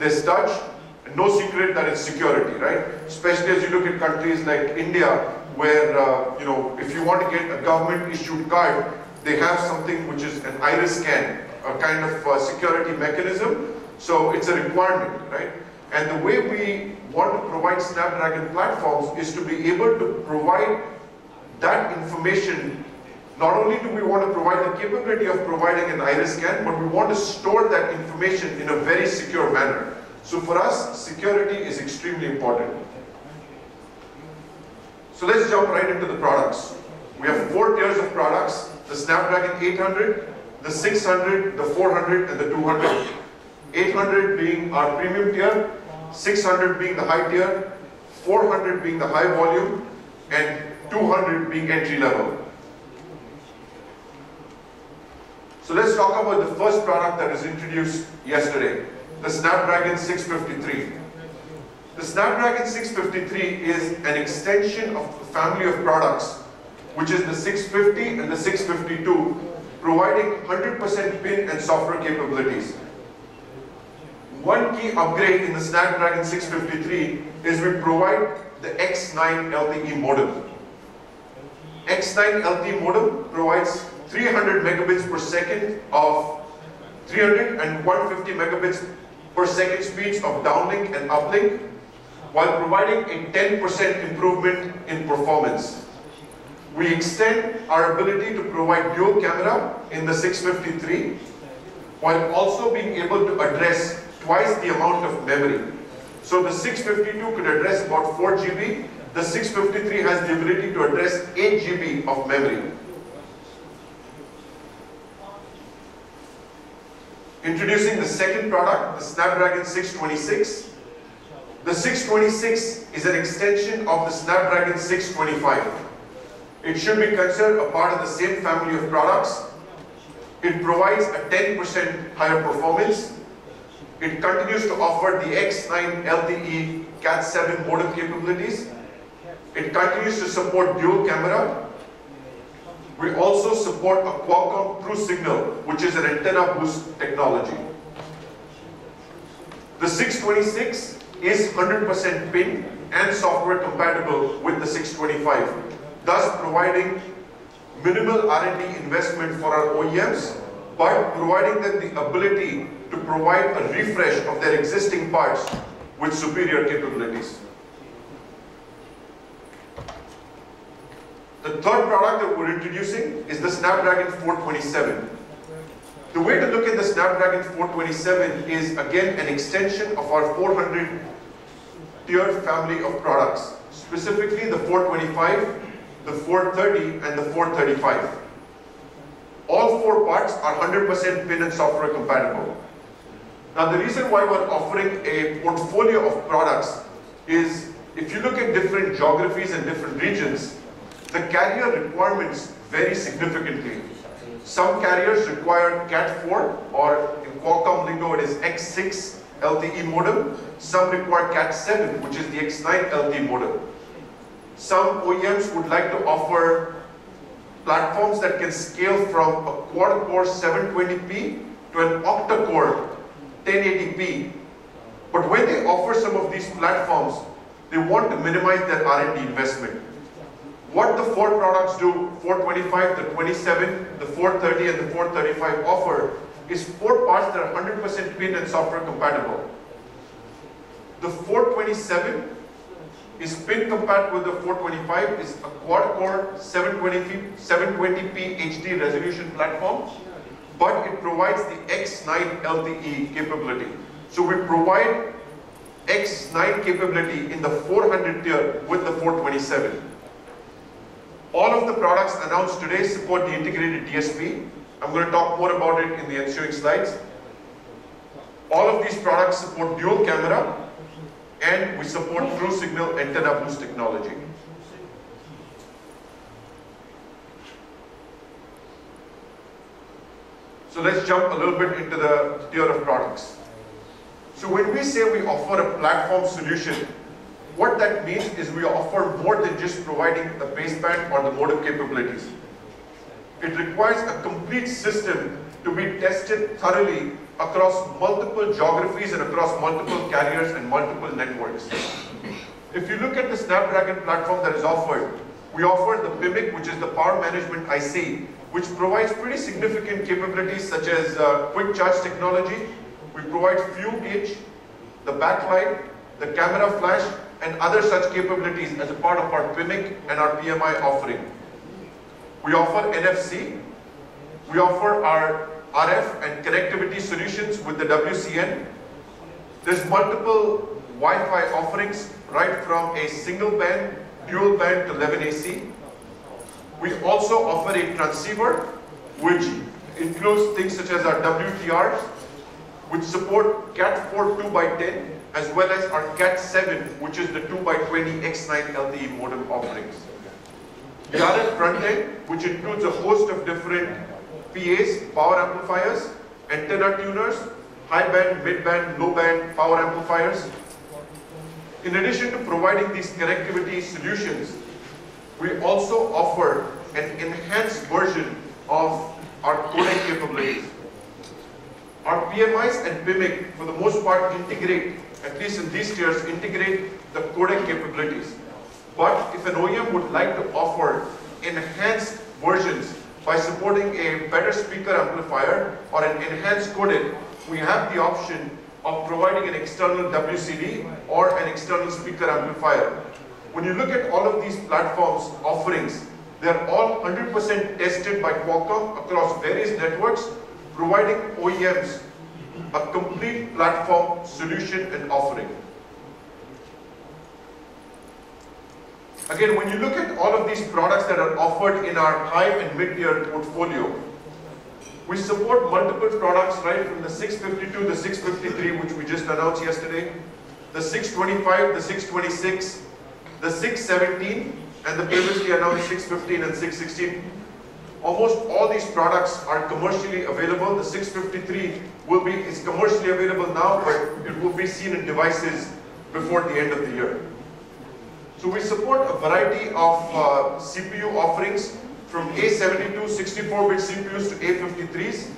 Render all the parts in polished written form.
there's touch, and no secret that it's security, right? Especially as you look at countries like India, where you know, if you want to get a government-issued card, they have something which is an iris scan, a kind of security mechanism. So it's a requirement, right? And the way we want to provide Snapdragon platforms is to be able to provide that information. Not only do we want to provide the capability of providing an iris scan, but we want to store that information in a very secure manner. So for us, security is extremely important. So let's jump right into the products. We have 4 tiers of products: the Snapdragon 800, the 600, the 400, and the 200. 800 being our premium tier, 600 being the high tier, 400 being the high volume, and 200 being entry level. So let's talk about the first product that was introduced yesterday, the Snapdragon 653. The Snapdragon 653 is an extension of the family of products, which is the 650 and the 652, providing 100% PIN and software capabilities. One key upgrade in the Snapdragon 653 is we provide the X9 LTE modem. X9 LTE modem provides 300 megabits per second of 300 and 150 megabits per second speeds of downlink and uplink, while providing a 10% improvement in performance. We extend our ability to provide dual camera in the 653, while also being able to address twice the amount of memory. So the 652 could address about 4 GB, the 653 has the ability to address 8 GB of memory. Introducing the second product, the Snapdragon 626. The 626 is an extension of the Snapdragon 625. It should be considered a part of the same family of products. It provides a 10% higher performance. It continues to offer the X9 LTE Cat7 modem capabilities. It continues to support dual camera. We also support a Qualcomm True Signal, which is an antenna boost technology. The 626 is 100% PIN and software compatible with the 625, thus providing minimal R&D investment for our OEMs, but providing them the ability to provide a refresh of their existing parts with superior capabilities. The third product that we're introducing is the Snapdragon 427. The way to look at the Snapdragon 427 is again an extension of our 400 tiered family of products, specifically the 425, the 430, and the 435. All 4 parts are 100% PIN and software compatible. Now the reason why we're offering a portfolio of products is, if you look at different geographies and different regions, the carrier requirements vary significantly. Some carriers require Cat4, or in Qualcomm lingo it is X6 LTE modem. Some require Cat7, which is the X9 LTE modem. Some OEMs would like to offer platforms that can scale from a quad-core 720p to an octa-core 1080p. But when they offer some of these platforms, they want to minimize their R&D investment. What the 4 products do, 425, the 27, the 430, and the 435 offer is 4 parts that are 100% PIN and software compatible. The 427 is PIN compatible with the 425, is a quad-core 720p HD resolution platform, but it provides the X9 LTE capability. So we provide X9 capability in the 400 tier with the 427. All of the products announced today support the integrated DSP. I'm going to talk more about it in the ensuing slides. All of these products support dual camera, and we support True Signal antenna boost technology. So let's jump a little bit into the tier of products. So when we say we offer a platform solution, what that means is we offer more than just providing the baseband or the modem capabilities. It requires a complete system to be tested thoroughly across multiple geographies and across multiple carriers and multiple networks. If you look at the Snapdragon platform that is offered, we offer the PIMIC, which is the power management IC, which provides pretty significant capabilities such as quick charge technology. We provide fuel gauge, the backlight, the camera flash, and other such capabilities as a part of our PIMIC and our PMI offering. We offer NFC. We offer our RF and connectivity solutions with the WCN. There's multiple Wi-Fi offerings, right from a single band, dual band to 11 AC. We also offer a transceiver, which includes things such as our WTRs, which support Cat4 2x10, as well as our Cat7, which is the 2x20 X9 LTE modem offerings. The RF front end, which includes a host of different PAs, power amplifiers, antenna tuners, high band, mid band, low band power amplifiers. In addition to providing these connectivity solutions, we also offer an enhanced version of our codec capabilities. Our PMIs and PIMIC, for the most part, integrate, at least in these tiers, integrate the codec capabilities. But if an OEM would like to offer enhanced versions by supporting a better speaker amplifier or an enhanced codec, we have the option of providing an external WCD or an external speaker amplifier. When you look at all of these platforms offerings, they're all 100% tested by Qualcomm across various networks, providing OEMs a complete platform solution and offering. Again, when you look at all of these products that are offered in our high and mid-tier portfolio, we support multiple products right from the 652, the 653, which we just announced yesterday, the 625, the 626, the 617, and the previously announced 615 and 616. Almost all these products are commercially available. The 653 is commercially available now, but it will be seen in devices before the end of the year. So we support a variety of CPU offerings, from A72 64-bit CPUs to A53s.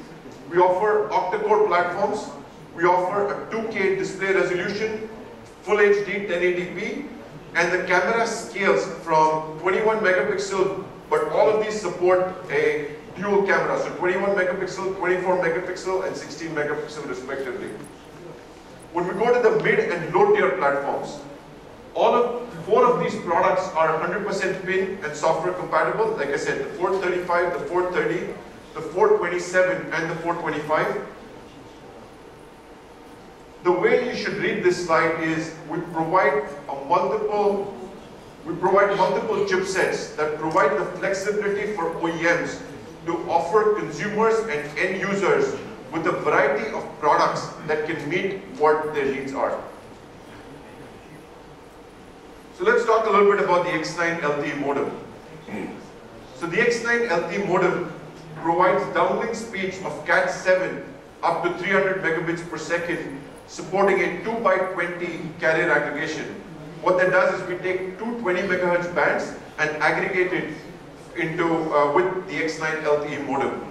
We offer octa-core platforms. We offer a 2K display resolution, Full HD 1080p, and the camera scales from 21 megapixel, but all of these support a dual camera, so 21 megapixel, 24 megapixel, and 16 megapixel respectively. When we go to the mid and low tier platforms, four of these products are 100% PIN and software compatible. Like I said, the 435, the 430, the 427, and the 425. The way you should read this slide is we provide multiple chipsets that provide the flexibility for OEMs to offer consumers and end users with a variety of products that can meet what their needs are. So let's talk a little bit about the X9 LTE modem. So the X9 LTE modem provides downlink speeds of Cat7 up to 300 megabits per second, supporting a 2x20 carrier aggregation. What that does is we take two 20 megahertz bands and aggregate it into with the X9 LTE modem.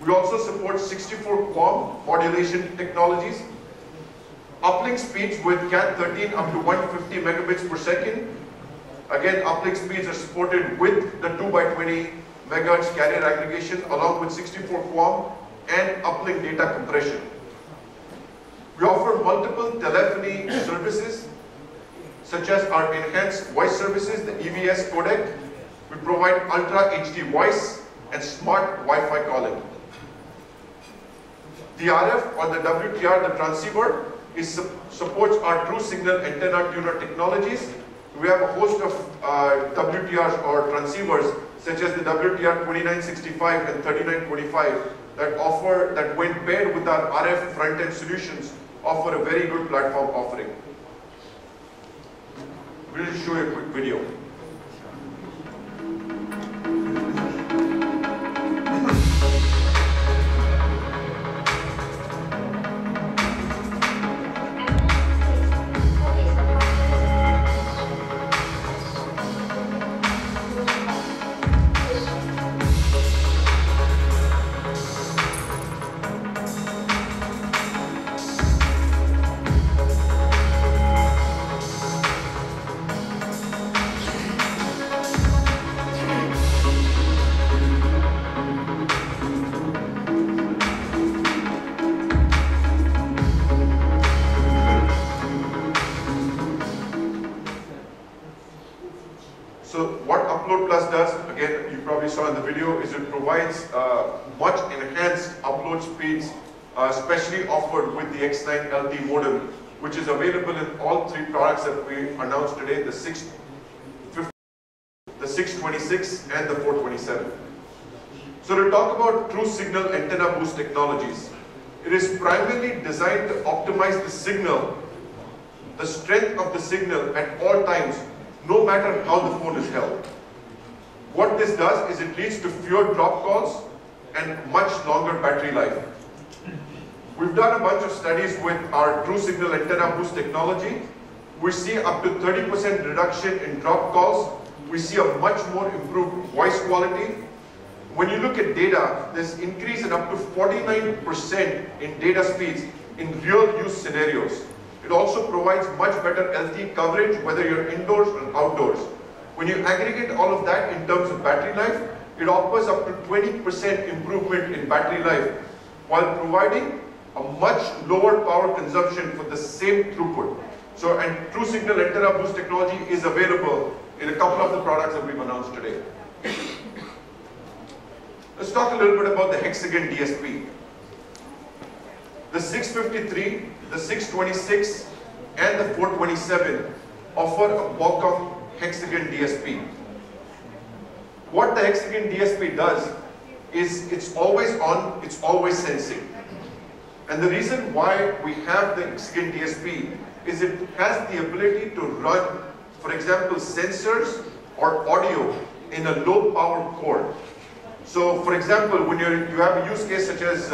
We also support 64 QAM modulation technologies, uplink speeds with Cat13 up to 150 megabits per second. Again, uplink speeds are supported with the 2x20 megahertz carrier aggregation along with 64 QAM and uplink data compression. We offer multiple telephony services such as our enhanced voice services, the EVS codec. We provide Ultra HD voice and smart Wi-Fi calling. The RF or the WTR, the transceiver, supports our true signal antenna tuner technologies. We have a host of WTRs or transceivers such as the WTR 2965 and 3925 that when paired with our RF front-end solutions offer a very good platform offering. We'll just show you a quick video. much enhanced upload speeds, especially offered with the X9 LT modem, which is available in all three products that we announced today, the 650, the 626 and the 427. So to talk about true signal antenna boost technologies, it is primarily designed to optimize the signal, the strength of the signal at all times, no matter how the phone is held. What this does is it leads to fewer drop calls and much longer battery life. We've done a bunch of studies with our true signal antenna boost technology. We see up to 30% reduction in drop calls. We see a much more improved voice quality. When you look at data, there's increase in up to 49% in data speeds in real use scenarios. It also provides much better LTE coverage, whether you're indoors or outdoors. When you aggregate all of that in terms of battery life, it offers up to 20% improvement in battery life, while providing a much lower power consumption for the same throughput. So, and true signal antenna boost technology is available in a couple of the products that we've announced today. Let's talk a little bit about the Hexagon DSP. The 653, the 626, and the 427 offer a Qualcomm Hexagon DSP. What the Hexagon DSP does is it's always on, it's always sensing. And the reason why we have the Hexagon DSP is it has the ability to run, for example, sensors or audio in a low power core. So, for example, when you have a use case such as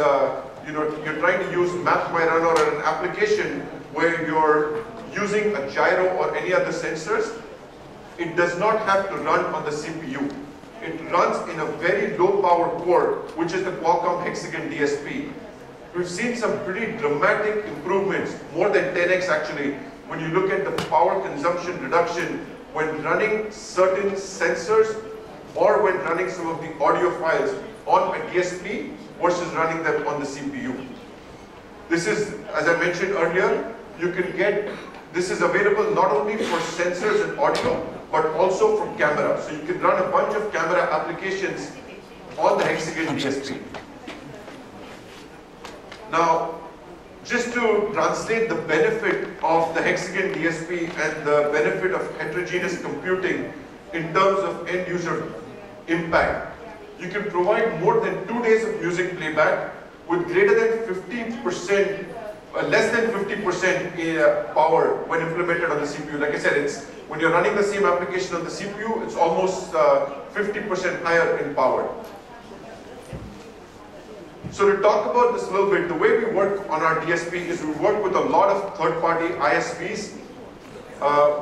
you're trying to use Map My Run or an application where you're using a gyro or any other sensors, it does not have to run on the CPU. It runs in a very low power core, which is the Qualcomm Hexagon DSP. We've seen some pretty dramatic improvements, more than 10x actually, when you look at the power consumption reduction when running certain sensors or when running some of the audio files on a DSP versus running them on the CPU. This is, as I mentioned earlier, you can get, this is available not only for sensors and audio, but also for camera. So you can run a bunch of camera applications on the Hexagon DSP. Now, just to translate the benefit of the Hexagon DSP and the benefit of heterogeneous computing in terms of end user impact, you can provide more than 2 days of music playback with greater than 50%, less than 50% power when implemented on the CPU. Like I said, it's when you're running the same application on the CPU, it's almost 50% higher in power. So to talk about this a little bit, the way we work on our DSP is we work with a lot of third-party ISVs.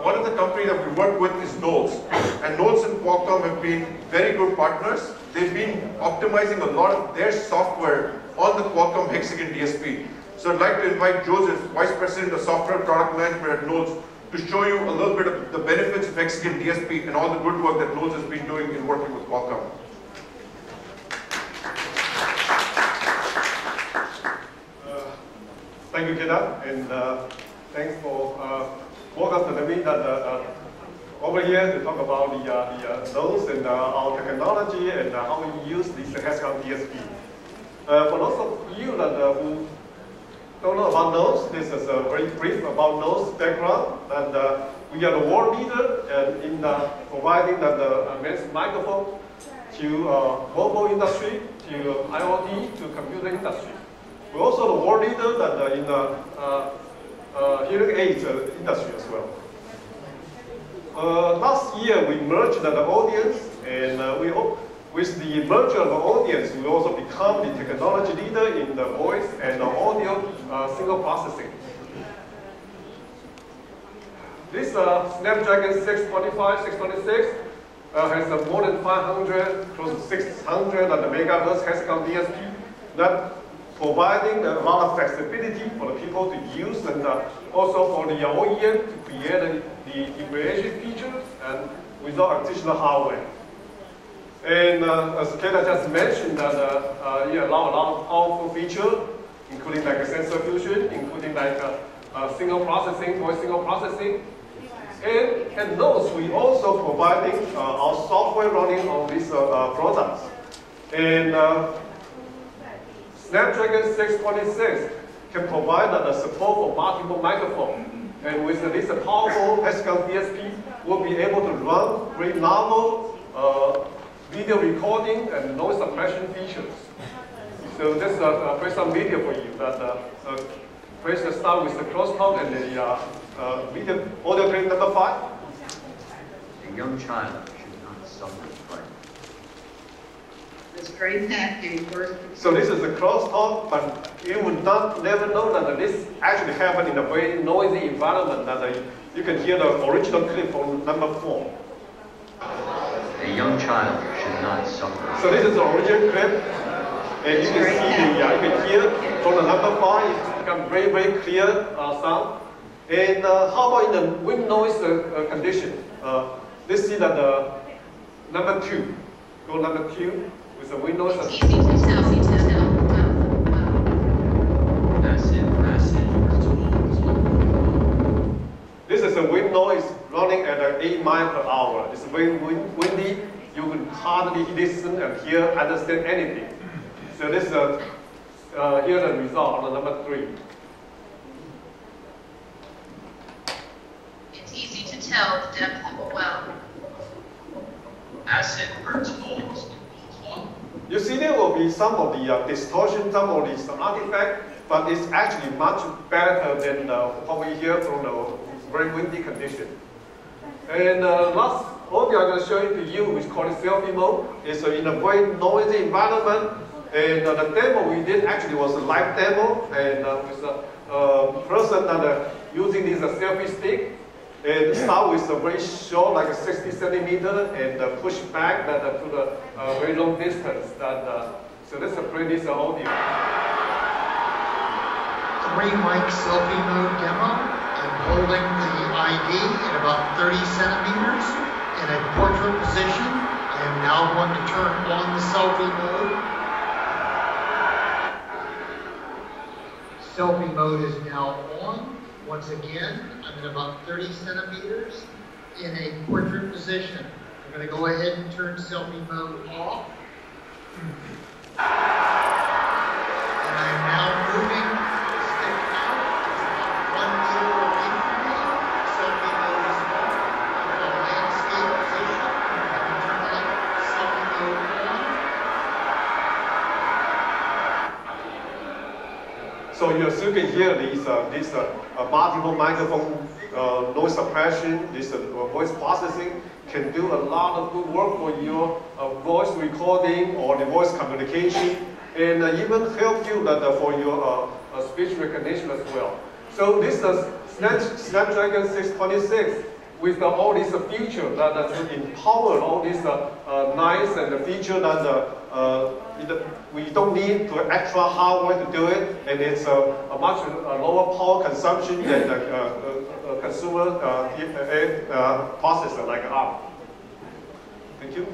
One of the companies that we work with is Knowles. And Knowles and Qualcomm have been very good partners. They've been optimizing a lot of their software on the Qualcomm Hexagon DSP. So I'd like to invite Joseph, Vice President of Software Product Management at Knowles, to show you a little bit of the benefits of Hexagon DSP and all the good work that Knowles has been doing in working with Qualcomm. Thank you, Ketan, and thanks for welcome to the meeting over here to talk about the Knowles and our technology and how we use this Hexagon DSP. For those of you that who don't know about Knowles, this is a very brief about Knowles background. And we are the world leader in providing the advanced microphone to mobile industry, to IoT, to computer industry. We're also the world leader that in the hearing aids industry as well. Last year we merged the audience, and with the merger of the audience, we also become the technology leader in the voice and the audio signal processing. This Snapdragon 625, 626 has more than 500, close to 600 megahertz Hexagon DSP. That providing a lot of flexibility for the people to use, and also for the OEM to create the differentiation features and without additional hardware. And as Ketan just mentioned, that it allows a lot of powerful features, including like a sensor fusion, including like signal processing, voice signal processing. And those we also providing our software running on these products. And Snapdragon 626 can provide the support for multiple microphones. And with this powerful Hexagon DSP, we'll be able to run very novel video recording and noise suppression features. So this play some video for you. First start with the crosstalk and the video audio clip number 5. A young child should not suffer fright. This great Matthew verse. So this is a crosstalk, but you would never know that this actually happened in a very noisy environment. That you can hear the original clip from number 4. A young child should not suffer. So this is the original clip, and you can see you can hear from the number 5. It's become very, very clear sound. And how about in the wind noise condition? Let's see that number 2. Go number 2 with the wind noise. It's easy to tell. This is a wind noise running at 8 miles per hour. It's very windy. You can hardly listen and understand anything. So this here's the result on the number 3. It's easy to tell the depth of a well. Acid burns holes. You see there will be some of the distortion, some of these artifacts, but it's actually much better than what we hear from the very windy condition. And last audio I'm going to show it to you, which is called selfie mode. It's in a very noisy environment. And the demo we did actually was a live demo, and with a person that using this selfie stick. And start with a very short, like a 60 centimeter, and push back to the very long distance. So this is a pretty audio. 3-mic selfie mode demo. I'm holding the ID at about 30 centimeters in a portrait position. I am now going to turn on the selfie mode. Selfie mode is now on. Once again, I'm at about 30 centimeters in a portrait position. I'm going to go ahead and turn selfie mode off. And I'm now moving the stick out. It's about 1 meter away from me. Selfie mode is off. I'm in a landscape position. I'm turning selfie mode on. So you still can hear these multiple microphone noise suppression, this voice processing can do a lot of good work for your voice recording or the voice communication, and even help you for your speech recognition as well. So this is Snapdragon 626 with all these features that empower all these nice and the feature that we don't need to extra hardware to do it, and it's a much lower power consumption than the consumer processor like ARM. Thank you.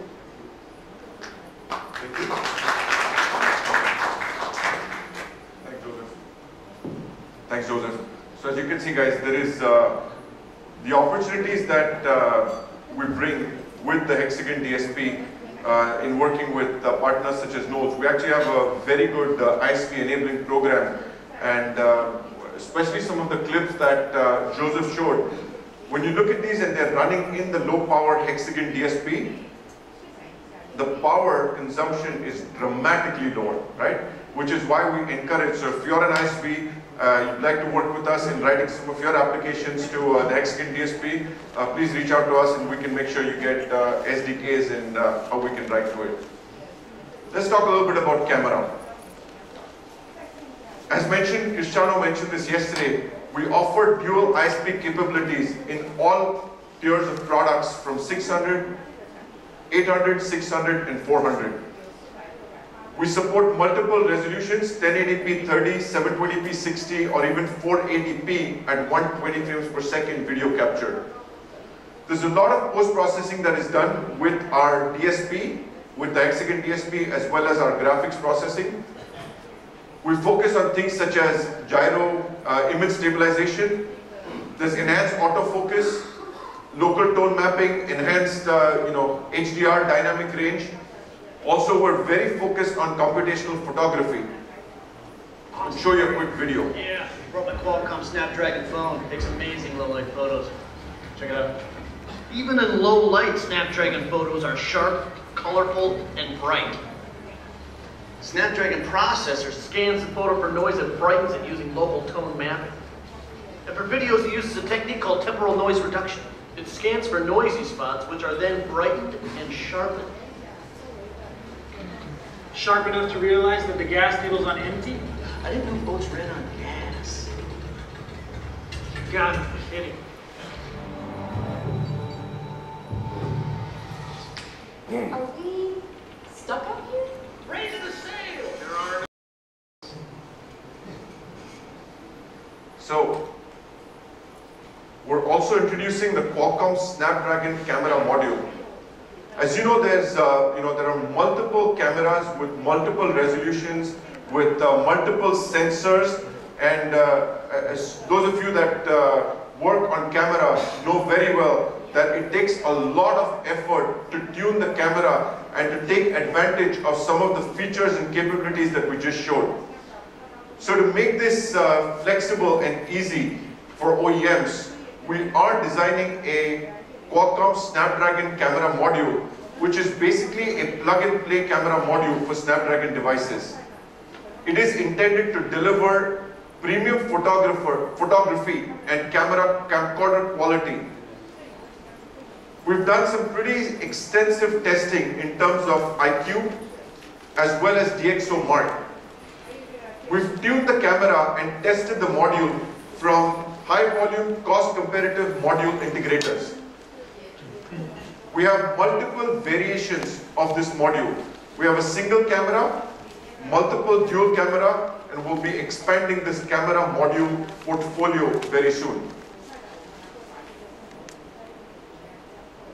Thank you. Thanks, Joseph. Thanks, Joseph. So as you can see, guys, there is the opportunities that we bring with the Hexagon DSP in working with partners such as Knowles. We actually have a very good ISP enabling program, and especially some of the clips that Joseph showed. When you look at these and they're running in the low power Hexagon DSP, the power consumption is dramatically lower, right? Which is why we encourage, so if you're an ISP, you'd like to work with us in writing some of your applications to the Hexagon DSP, please reach out to us and we can make sure you get SDKs and how we can write to it. Let's talk a little bit about camera. As mentioned, Cristiano mentioned this yesterday, we offer dual ISP capabilities in all tiers of products from 600, 800, 600 and 400. We support multiple resolutions, 1080p 30, 720p 60, or even 480p at 120 frames per second video capture. There's a lot of post-processing that is done with our DSP, with the Hexagon DSP, as well as our graphics processing. We focus on things such as gyro, image stabilization. There's enhanced autofocus, local tone mapping, enhanced HDR dynamic range. Also, we're very focused on computational photography. and show you a quick video. Yeah, brought my Qualcomm Snapdragon phone. Takes amazing low light photos. Check it out. Even in low light, Snapdragon photos are sharp, colorful, and bright. Snapdragon processor scans the photo for noise and brightens it using local tone mapping. And for videos, it uses a technique called temporal noise reduction. It scans for noisy spots, which are then brightened and sharpened. Sharp enough to realize that the gas needle's on empty? I didn't know boats ran on gas. God, I'm kidding. Are we stuck up here? Raise the sail! There are... So, we're also introducing the Qualcomm Snapdragon camera module. As you know, there are multiple cameras with multiple resolutions, with multiple sensors, and as those of you that work on camera know very well that it takes a lot of effort to tune the camera and to take advantage of some of the features and capabilities that we just showed. So to make this flexible and easy for OEMs, we are designing a Qualcomm Snapdragon camera module, which is basically a plug-and-play camera module for Snapdragon devices. It is intended to deliver premium photography and camcorder quality. We've done some pretty extensive testing in terms of IQ as well as DxO Mark. We've tuned the camera and tested the module from high-volume, cost-competitive module integrators. We have multiple variations of this module. We have a single camera, multiple dual camera, and we'll be expanding this camera module portfolio very soon.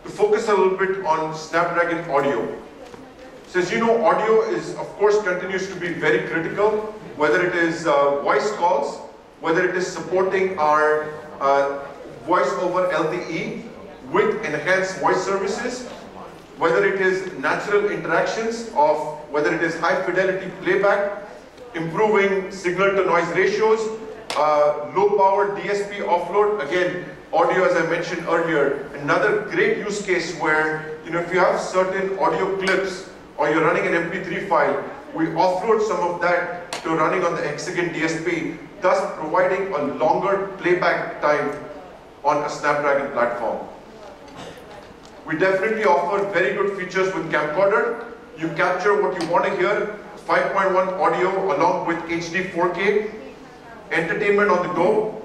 To focus a little bit on Snapdragon audio. So as you know, audio is, of course, continues to be very critical, whether it is voice calls, whether it is supporting our voice over LTE with enhanced voice services, whether it is natural interactions of whether it is high fidelity playback, improving signal to noise ratios, low power DSP offload. Again, audio, as I mentioned earlier, another great use case where, if you have certain audio clips or you're running an MP3 file, we offload some of that to running on the hexagon DSP, thus providing a longer playback time on a Snapdragon platform. We definitely offer very good features with camcorder. You capture what you want to hear, 5.1 audio along with HD 4K, entertainment on the go,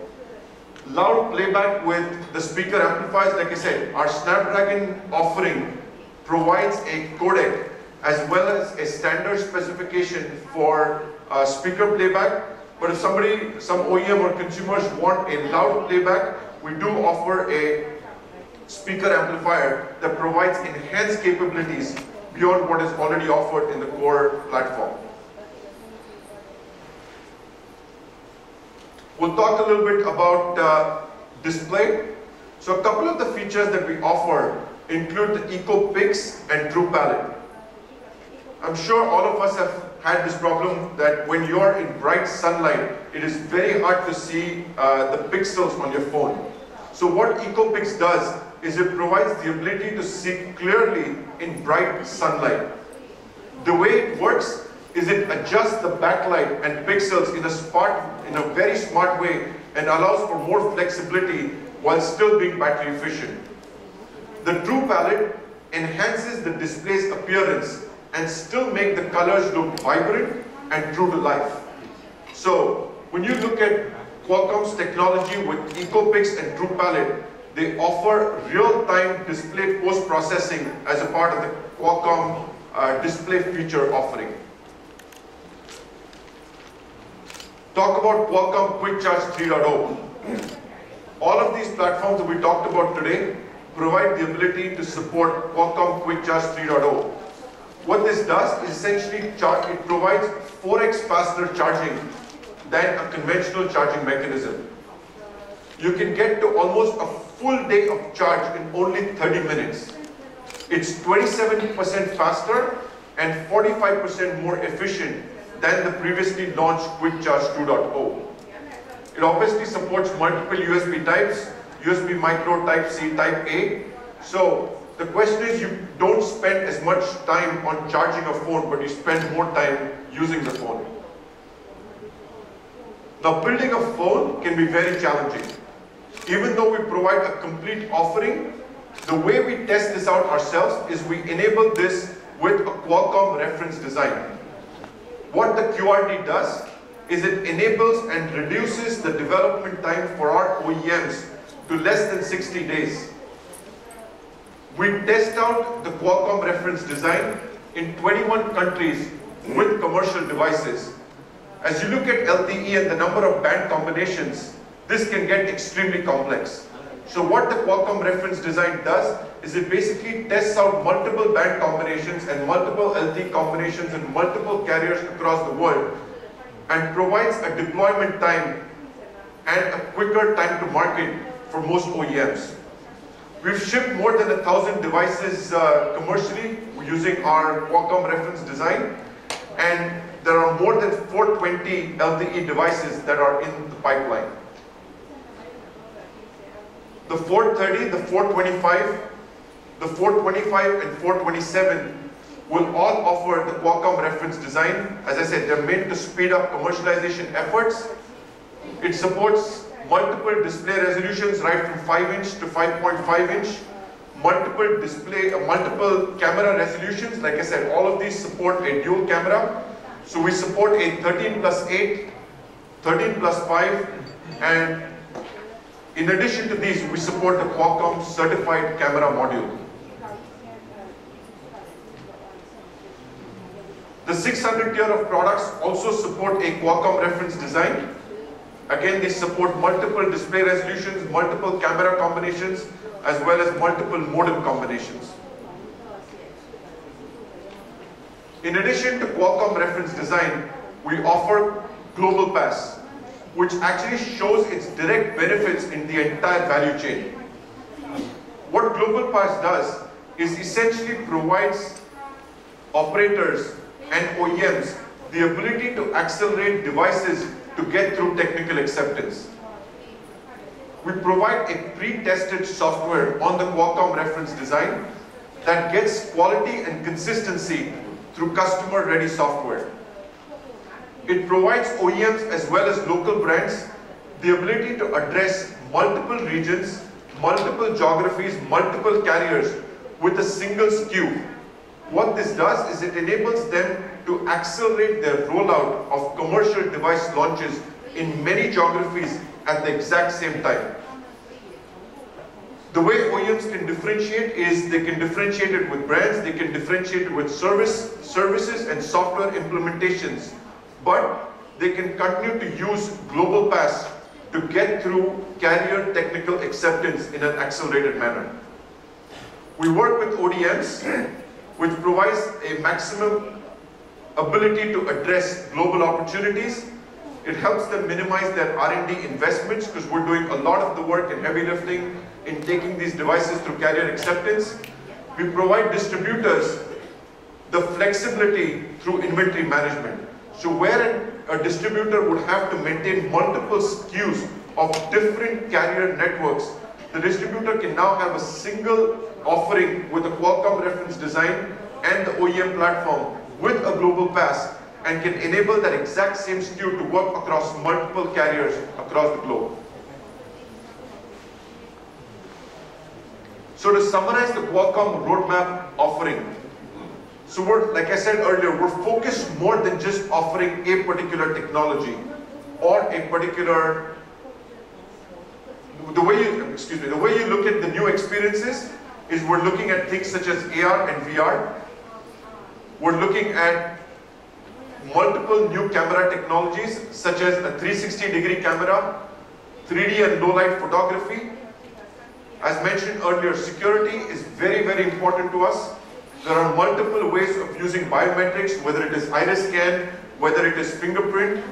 loud playback with the speaker amplifiers. Like I said, our Snapdragon offering provides a codec as well as a standard specification for speaker playback. But if some OEM or consumers want a loud playback, we do offer a speaker amplifier that provides enhanced capabilities beyond what is already offered in the core platform. We'll talk a little bit about display. So a couple of the features that we offer include the EcoPix and True Palette. I'm sure all of us have had this problem that when you're in bright sunlight, it is very hard to see the pixels on your phone. So what EcoPix does is it provides the ability to see clearly in bright sunlight. The way it works is it adjusts the backlight and pixels in a very smart way and allows for more flexibility while still being battery efficient. The True Palette enhances the display's appearance and still make the colors look vibrant and true to life. So when you look at Qualcomm's technology with EcoPix and True Palette, they offer real-time display post-processing as a part of the Qualcomm display feature offering. Talk about Qualcomm Quick Charge 3.0. All of these platforms that we talked about today provide the ability to support Qualcomm Quick Charge 3.0. What this does is essentially it provides 4x faster charging than a conventional charging mechanism. You can get to almost a full day of charge in only 30 minutes. It's 27% faster and 45% more efficient than the previously launched Quick Charge 2.0. It obviously supports multiple USB types, USB micro, Type C, Type A. So the question is, you don't spend as much time on charging a phone, but you spend more time using the phone. Now, building a phone can be very challenging. Even though we provide a complete offering, the way we test this out ourselves is we enable this with a Qualcomm reference design. What the QRD does is it enables and reduces the development time for our OEMs to less than 60 days. We test out the Qualcomm reference design in 21 countries with commercial devices. As you look at LTE and the number of band combinations, this can get extremely complex. So what the Qualcomm reference design does is it basically tests out multiple band combinations and multiple LTE combinations in multiple carriers across the world and provides a deployment time and a quicker time to market for most OEMs. We've shipped more than 1,000 devices commercially using our Qualcomm reference design, and there are more than 420 LTE devices that are in the pipeline. The 430, the 425, the 425 and 427 will all offer the Qualcomm reference design. As I said, they're meant to speed up commercialization efforts. It supports multiple display resolutions right from 5-inch to 5.5-inch, multiple camera resolutions. Like I said, all of these support a dual camera. So we support a 13+8, 13+5, and in addition to these, we support the Qualcomm certified camera module. The 600 tier of products also support a Qualcomm reference design. Again, they support multiple display resolutions, multiple camera combinations, as well as multiple modem combinations. In addition to Qualcomm reference design, we offer Global Pass, which actually shows its direct benefits in the entire value chain. What Global Pass does is essentially provides operators and OEMs the ability to accelerate devices to get through technical acceptance. We provide a pre-tested software on the Qualcomm reference design that gets quality and consistency through customer-ready software. It provides OEMs as well as local brands the ability to address multiple regions, multiple geographies, multiple carriers with a single SKU. What this does is it enables them to accelerate their rollout of commercial device launches in many geographies at the exact same time. The way OEMs can differentiate is they can differentiate it with brands, they can differentiate it with services and software implementations, but they can continue to use Global Pass to get through carrier technical acceptance in an accelerated manner. We work with ODMs, which provides a maximum ability to address global opportunities. It helps them minimize their R&D investments because we're doing a lot of the work and heavy lifting in taking these devices through carrier acceptance. We provide distributors the flexibility through inventory management. So where a distributor would have to maintain multiple SKUs of different carrier networks, the distributor can now have a single offering with a Qualcomm reference design and the OEM platform with a Global Pass, and can enable that exact same SKU to work across multiple carriers across the globe. So to summarize the Qualcomm roadmap offering, so like I said earlier, we're focused more than just offering a particular technology or a particular, the way you look at the new experiences is we're looking at things such as AR and VR. We're looking at multiple new camera technologies such as a 360-degree camera, 3D and low-light photography. As mentioned earlier, security is very, very important to us. There are multiple ways of using biometrics, whether it is iris scan, whether it is fingerprint,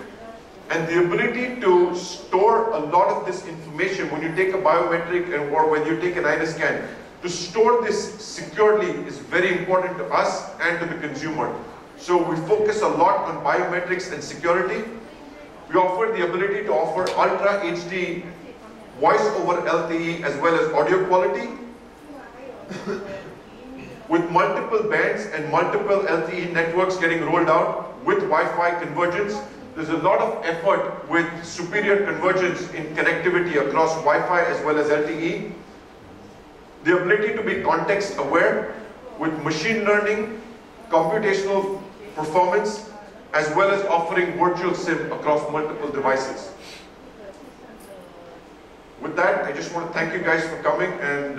and the ability to store a lot of this information when you take a biometric or when you take an iris scan. To store this securely is very important to us and to the consumer. So we focus a lot on biometrics and security. We offer the ability to offer Ultra HD voice over LTE as well as audio quality. With multiple bands and multiple LTE networks getting rolled out with Wi-Fi convergence, there's a lot of effort with superior convergence in connectivity across Wi-Fi as well as LTE. The ability to be context aware with machine learning, computational performance, as well as offering virtual SIM across multiple devices. With that, I just want to thank you guys for coming and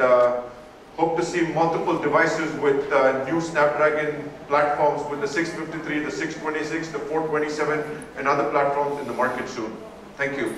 hope to see multiple devices with new Snapdragon platforms with the 653, the 626, the 427, and other platforms in the market soon. Thank you.